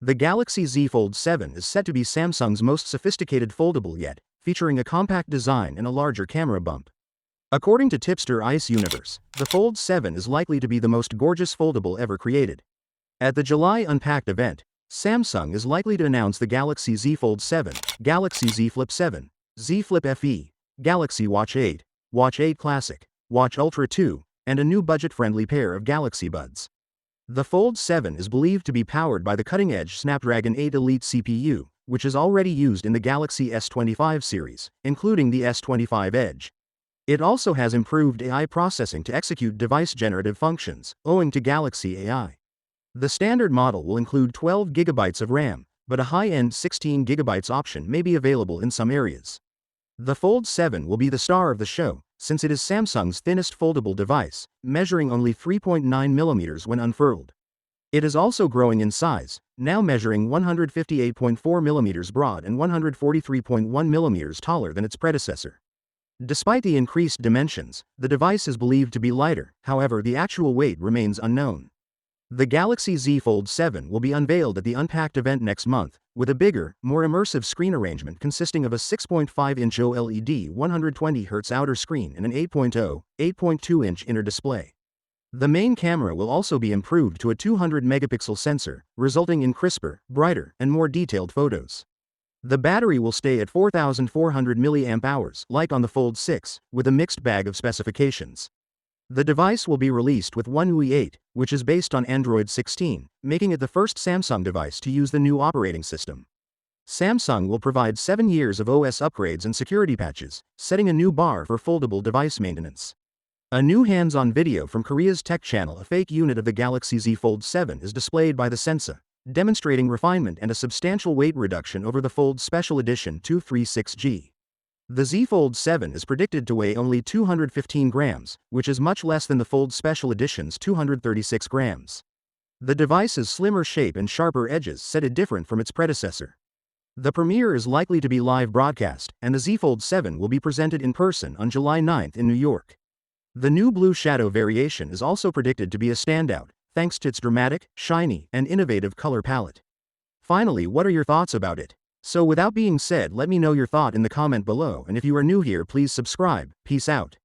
The Galaxy Z Fold 7 is set to be Samsung's most sophisticated foldable yet, featuring a compact design and a larger camera bump. According to tipster Ice Universe, the Fold 7 is likely to be the most gorgeous foldable ever created. At the July Unpacked event, Samsung is likely to announce the Galaxy Z Fold 7, Galaxy Z Flip 7, Z Flip FE, Galaxy Watch 8, Watch 8 Classic, Watch Ultra 2, and a new budget-friendly pair of Galaxy Buds. The Fold 7 is believed to be powered by the cutting-edge Snapdragon 8 Elite CPU, which is already used in the Galaxy S25 series, including the S25 Edge. It also has improved AI processing to execute device-generative functions, owing to Galaxy AI. The standard model will include 12 GB of RAM, but a high-end 16 GB option may be available in some areas. The Fold 7 will be the star of the show, since it is Samsung's thinnest foldable device, measuring only 3.9 mm when unfurled. It is also growing in size, now measuring 158.4 mm broad and 143.1 mm taller than its predecessor. Despite the increased dimensions, the device is believed to be lighter, however the actual weight remains unknown. The Galaxy Z Fold 7 will be unveiled at the Unpacked event next month, with a bigger, more immersive screen arrangement consisting of a 6.5-inch OLED 120Hz outer screen and an 8.2-inch inner display. The main camera will also be improved to a 200-megapixel sensor, resulting in crisper, brighter, and more detailed photos. The battery will stay at 4,400 mAh, like on the Fold 6, with a mixed bag of specifications. The device will be released with One UI 8, which is based on Android 16, making it the first Samsung device to use the new operating system. Samsung will provide 7 years of OS upgrades and security patches, setting a new bar for foldable device maintenance. A new hands-on video from Korea's tech channel, a fake unit of the Galaxy Z Fold 7, is displayed by the Sensa, demonstrating refinement and a substantial weight reduction over the Fold Special Edition 236G. The Z Fold 7 is predicted to weigh only 215 grams, which is much less than the Fold Special Edition's 236 grams. The device's slimmer shape and sharper edges set it different from its predecessor. The premiere is likely to be live broadcast, and the Z Fold 7 will be presented in person on July 9 in New York. The new Blue Shadow variation is also predicted to be a standout, thanks to its dramatic, shiny, and innovative color palette. Finally, what are your thoughts about it? So without being said, let me know your thought in the comment below, and if you are new here, please subscribe. Peace out.